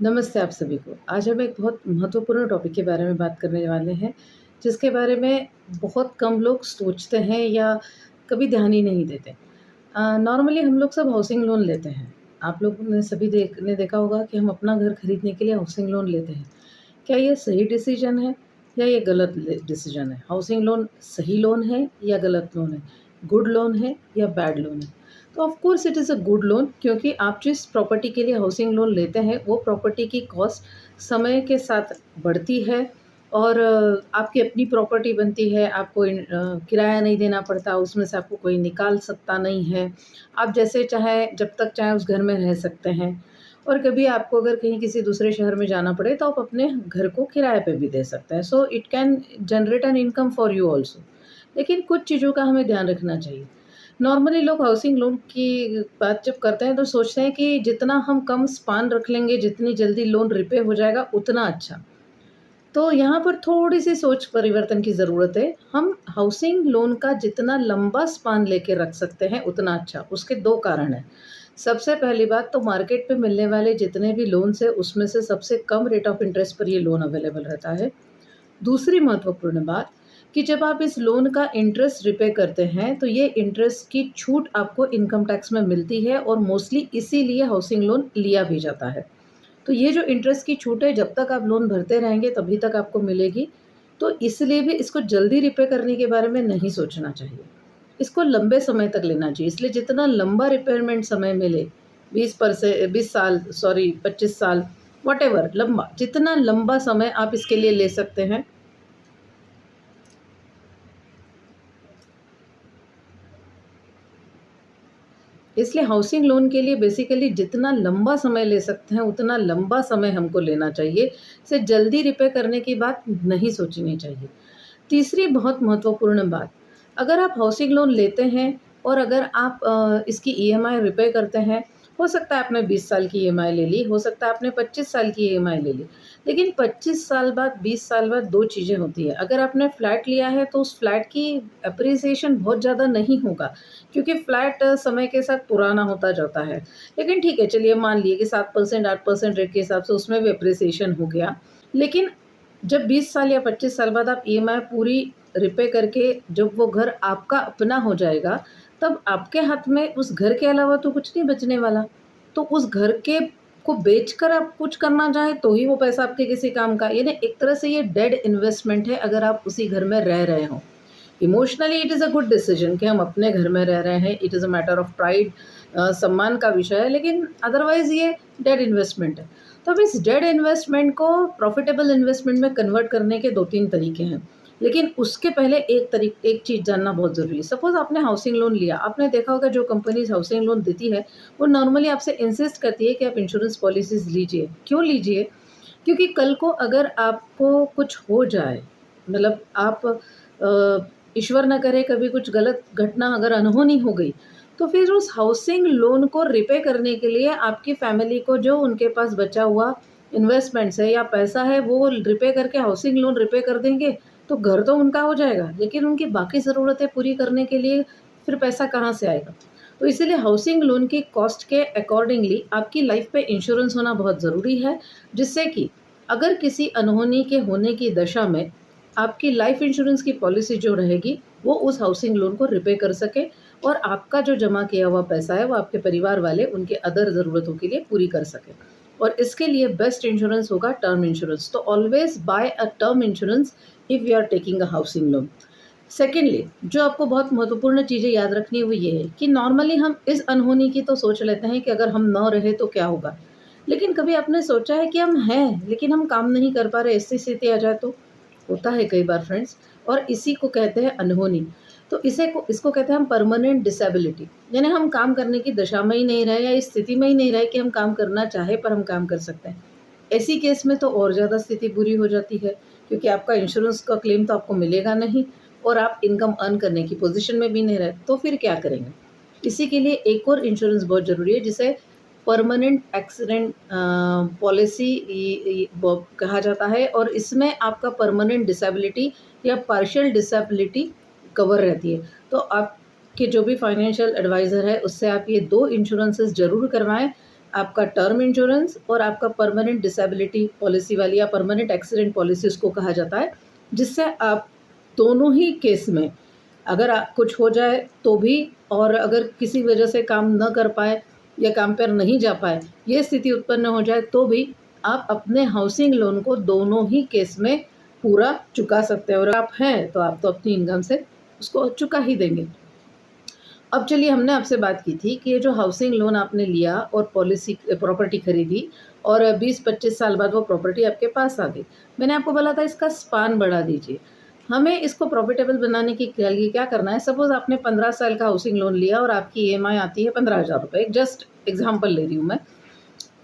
नमस्ते आप सभी को। आज हम एक बहुत महत्वपूर्ण टॉपिक के बारे में बात करने वाले हैं, जिसके बारे में बहुत कम लोग सोचते हैं या कभी ध्यान ही नहीं देते। नॉर्मली हम लोग सब हाउसिंग लोन लेते हैं। आप लोगों ने सभी देखा होगा कि हम अपना घर खरीदने के लिए हाउसिंग लोन लेते हैं। क्या ये सही डिसीजन है या ये गलत डिसीजन है? हाउसिंग लोन सही लोन है या गलत लोन है? गुड लोन है या बैड लोन है? तो of course it is a good loan, क्योंकि आप जिस प्रॉपर्टी के लिए हाउसिंग लोन लेते हैं वो प्रॉपर्टी की कॉस्ट समय के साथ बढ़ती है और आपकी अपनी प्रॉपर्टी बनती है। आपको किराया नहीं देना पड़ता, उसमें से आपको कोई निकाल सकता नहीं है। आप जैसे चाहें जब तक चाहें उस घर में रह सकते हैं। और कभी आपको अगर कहीं किसी दूसरे शहर में जाना पड़े तो आप अपने घर को किराए पे भी दे सकते हैं। So it can generate an income for you also. लेकिन कुछ चीज़ों का हमें ध्यान रखना चाहिए। नॉर्मली लोग हाउसिंग लोन की बात जब करते हैं तो सोचते हैं कि जितना हम कम स्पान रख लेंगे, जितनी जल्दी लोन रिपे हो जाएगा उतना अच्छा। तो यहाँ पर थोड़ी-सी सोच परिवर्तन की ज़रूरत है। हम हाउसिंग लोन का जितना लंबा स्पान लेके रख सकते हैं उतना अच्छा। उसके 2 कारण हैं। सबसे पहली बात तो मार्केट पे मिलने वाले जितने भी लोन्स हैं उसमें से सबसे कम रेट ऑफ इंटरेस्ट पर ये लोन अवेलेबल रहता है। दूसरी महत्वपूर्ण बात कि जब आप इस लोन का इंटरेस्ट रिपे करते हैं तो ये इंटरेस्ट की छूट आपको इनकम टैक्स में मिलती है और मोस्टली इसीलिए हाउसिंग लोन लिया भी जाता है। तो ये जो इंटरेस्ट की छूट है जब तक आप लोन भरते रहेंगे तभी तक आपको मिलेगी। तो इसलिए भी इसको जल्दी रिपे करने के बारे में नहीं सोचना चाहिए। इसको लंबे समय तक लेना चाहिए, इसलिए जितना लंबा रिपेयरमेंट समय मिले 20 साल, सॉरी 25 साल, व्हाटएवर लंबा, जितना लंबा समय आप इसके लिए ले सकते हैं। इसलिए हाउसिंग लोन के लिए बेसिकली जितना लंबा समय ले सकते हैं उतना लंबा समय हमको लेना चाहिए। इसे जल्दी रिपे करने की बात नहीं सोचनी चाहिए। तीसरी बहुत महत्वपूर्ण बात, अगर आप हाउसिंग लोन लेते हैं और अगर आप इसकी ईएमआई रिपे करते हैं, हो सकता है आपने 20 साल की ईएमआई ले ली, हो सकता है आपने 25 साल की ईएमआई ले ली। लेकिन 25 साल बाद, 20 साल बाद 2 चीज़ें होती हैं। अगर आपने फ्लैट लिया है तो उस फ्लैट की एप्रिसिएशन बहुत ज़्यादा नहीं होगा, क्योंकि फ्लैट समय के साथ पुराना होता जाता है। लेकिन ठीक है, चलिए मान लिए कि 7% 8% रेट के हिसाब से उसमें भी एप्रिसिएशन हो गया। लेकिन जब 20 साल या 25 साल बाद आप ईएमआई पूरी रिपे करके जब वो घर आपका अपना हो जाएगा, तब आपके हाथ में उस घर के अलावा तो कुछ नहीं बचने वाला। तो उस घर के को बेचकर आप कुछ करना चाहें तो ही वो पैसा आपके किसी काम का। यानी एक तरह से ये डेड इन्वेस्टमेंट है अगर आप उसी घर में रह रहे हों। Emotionally it is a good decision कि हम अपने घर में रह रहे हैं, it is a matter of pride, सम्मान का विषय है, लेकिन अदरवाइज़ ये डेड इन्वेस्टमेंट है। तो अब इस डेड इन्वेस्टमेंट को प्रॉफिटेबल इन्वेस्टमेंट में कन्वर्ट करने के 2-3 तरीके हैं। लेकिन उसके पहले एक चीज़ जानना बहुत ज़रूरी है। सपोज़ आपने हाउसिंग लोन लिया, आपने देखा होगा जो कंपनीज़ हाउसिंग लोन देती है, वो नॉर्मली आपसे इंसिस्ट करती है कि आप इंश्योरेंस पॉलिसीज़ लीजिए। क्यों लीजिए? क्योंकि कल को अगर आपको कुछ हो जाए, मतलब आप ईश्वर ना करे कभी कुछ गलत घटना अगर अनहोनी हो गई, तो फिर उस हाउसिंग लोन को रिपे करने के लिए आपकी फैमिली को जो उनके पास बचा हुआ इन्वेस्टमेंट्स है या पैसा है वो रिपे करके हाउसिंग लोन रिपे कर देंगे, तो घर तो उनका हो जाएगा, लेकिन उनकी बाकी ज़रूरतें पूरी करने के लिए फिर पैसा कहाँ से आएगा? तो इसीलिए हाउसिंग लोन की कॉस्ट के अकॉर्डिंगली आपकी लाइफ पे इंश्योरेंस होना बहुत ज़रूरी है, जिससे कि अगर किसी अनहोनी के होने की दशा में आपकी लाइफ इंश्योरेंस की पॉलिसी जो रहेगी, वो उस हाउसिंग लोन को रिपे कर सके और आपका जो जमा किया हुआ पैसा है, वो आपके परिवार वाले उनके अदर ज़रूरतों के लिए पूरी कर सकें। और इसके लिए बेस्ट इंश्योरेंस होगा टर्म इंश्योरेंस। तो always buy a term insurance if you are taking a housing loan. Secondly, जो आपको बहुत महत्वपूर्ण चीज़ें याद रखनी है वो ये है कि नॉर्मली हम इस अनहोनी की तो सोच लेते हैं कि अगर हम ना रहे तो क्या होगा? लेकिन कभी आपने सोचा है कि हम हैं, लेकिन हम काम नहीं कर पा रहे, ऐसी स्थिति आ जाए तो? होता है कई बार फ्रेंड्स, और इसी को कहते हैं अनहोनी। तो इसको कहते हैं हम परमानेंट डिसेबिलिटी, यानी हम काम करने की दशा में ही नहीं रहे या इस स्थिति में ही नहीं रहे कि हम काम करना चाहे पर हम काम कर सकते हैं। ऐसी केस में तो और ज़्यादा स्थिति बुरी हो जाती है, क्योंकि आपका इंश्योरेंस का क्लेम तो आपको मिलेगा नहीं और आप इनकम अर्न करने की पोजीशन में भी नहीं रहे, तो फिर क्या करेंगे? इसी के लिए एक और इंश्योरेंस बहुत ज़रूरी है, जिसे परमानेंट एक्सीडेंट पॉलिसी कहा जाता है, और इसमें आपका परमानेंट डिसेबिलिटी या पार्शियल डिसेबिलिटी कवर रहती है। तो आपके जो भी फाइनेंशियल एडवाइज़र है उससे आप ये 2 इंश्योरेंसेस ज़रूर करवाएँ, आपका टर्म इंश्योरेंस और आपका परमानेंट डिसेबिलिटी पॉलिसी वाली या परमानेंट एक्सीडेंट पॉलिसी उसको कहा जाता है, जिससे आप दोनों ही केस में अगर कुछ हो जाए तो भी, और अगर किसी वजह से काम न कर पाए या काम पर नहीं जा पाए, ये स्थिति उत्पन्न हो जाए तो भी आप अपने हाउसिंग लोन को दोनों ही केस में पूरा चुका सकते हैं। और आप हैं तो आप तो अपनी इनकम से उसको चुका ही देंगे। अब चलिए, हमने आपसे बात की थी कि ये जो हाउसिंग लोन आपने लिया और पॉलिसी प्रॉपर्टी खरीदी और 20-25 साल बाद वो प्रॉपर्टी आपके पास आ गई। मैंने आपको बोला था इसका स्पान बढ़ा दीजिए। हमें इसको प्रॉफिटेबल बनाने के लिए क्या करना है, सपोज़ आपने 15 साल का हाउसिंग लोन लिया और आपकी ईएमआई आती है 15,000 रुपये, जस्ट एग्जांपल ले रही हूँ मैं।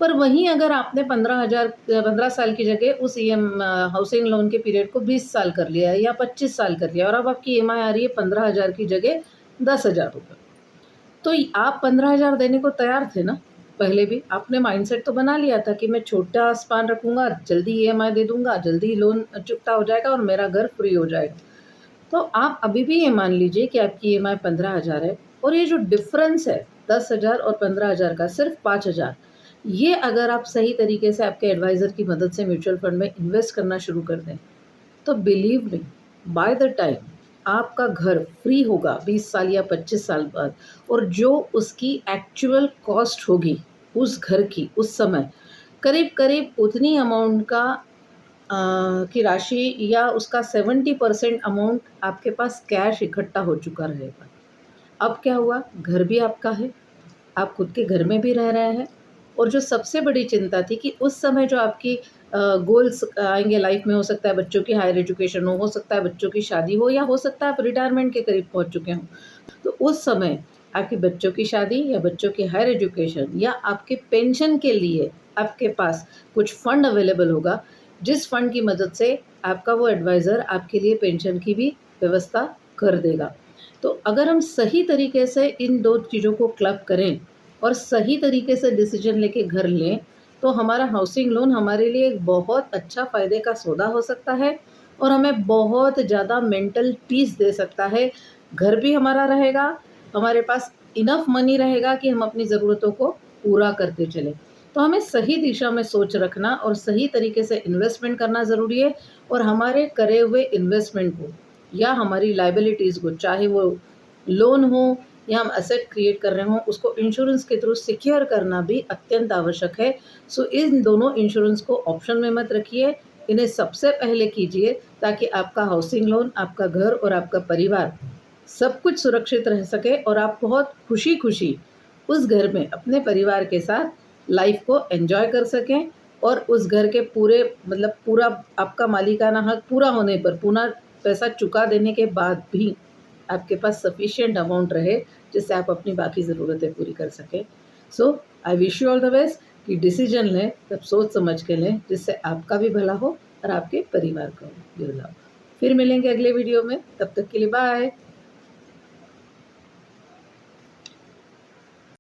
पर वहीं अगर आपने 15 साल की जगह उस हाउसिंग लोन के पीरियड को 20 साल कर लिया है या 25 साल कर लिया और अब आपकी ईएमआई आ रही है 15,000 की जगह 10,000 रुपये, तो आप 15,000 देने को तैयार थे ना? पहले भी आपने माइंडसेट तो बना लिया था कि मैं छोटा स्पान रखूँगा, जल्दी ईएमआई दे दूँगा, जल्दी लोन चुकता हो जाएगा और मेरा घर फ्री हो जाएगा। तो आप अभी भी ये मान लीजिए कि आपकी ईएमआई 15,000 है और ये जो डिफ़रेंस है 10,000 और 15,000 का, सिर्फ 5,000, ये अगर आप सही तरीके से आपके एडवाइज़र की मदद से म्यूचुअल फंड में इन्वेस्ट करना शुरू कर दें, तो believe me, by the time आपका घर फ्री होगा 20 साल या 25 साल बाद, और जो उसकी एक्चुअल कॉस्ट होगी उस घर की उस समय, करीब-करीब उतनी अमाउंट का की राशि या उसका 70% अमाउंट आपके पास कैश इकट्ठा हो चुका रहेगा। अब क्या हुआ, घर भी आपका है, आप खुद के घर में भी रह रहे हैं, और जो सबसे बड़ी चिंता थी कि उस समय जो आपकी गोल्स आएँगे लाइफ में, हो सकता है बच्चों की हायर एजुकेशन हो सकता है बच्चों की शादी हो, या हो सकता है आप रिटायरमेंट के करीब पहुँच चुके हों। तो उस समय आपके बच्चों की शादी या बच्चों की हायर एजुकेशन या आपके पेंशन के लिए आपके पास कुछ फंड अवेलेबल होगा, जिस फंड की मदद से आपका वो एडवाइज़र आपके लिए पेंशन की भी व्यवस्था कर देगा। तो अगर हम सही तरीके से इन 2 चीज़ों को क्लब करें और सही तरीके से डिसीजन लेके घर लें, तो हमारा हाउसिंग लोन हमारे लिए एक बहुत अच्छा फ़ायदे का सौदा हो सकता है और हमें बहुत ज़्यादा मेंटल पीस दे सकता है। घर भी हमारा रहेगा, हमारे पास इनफ मनी रहेगा कि हम अपनी ज़रूरतों को पूरा करते चलें। तो हमें सही दिशा में सोच रखना और सही तरीके से इन्वेस्टमेंट करना ज़रूरी है, और हमारे करे हुए इन्वेस्टमेंट को या हमारी लायबिलिटीज़ को, चाहे वो लोन हो या हम एसेट क्रिएट कर रहे हों, उसको इंश्योरेंस के थ्रू सिक्योर करना भी अत्यंत आवश्यक है। सो इन दोनों इंश्योरेंस को ऑप्शन में मत रखिए, इन्हें सबसे पहले कीजिए, ताकि आपका हाउसिंग लोन, आपका घर और आपका परिवार सब कुछ सुरक्षित रह सके और आप बहुत खुशी-खुशी उस घर में अपने परिवार के साथ लाइफ को एन्जॉय कर सकें, और उस घर के पूरे मतलब पूरा आपका मालिकाना हक पूरा होने पर, पूरा पैसा चुका देने के बाद भी आपके पास सफिशिएंट अमाउंट रहे, जिससे आप अपनी बाकी ज़रूरतें पूरी कर सकें। So I wish you all the best कि डिसीजन लें तब सोच समझ के लें, जिससे आपका भी भला हो और आपके परिवार का भी भला हो। फिर मिलेंगे अगले वीडियो में, तब तक के लिए बाय।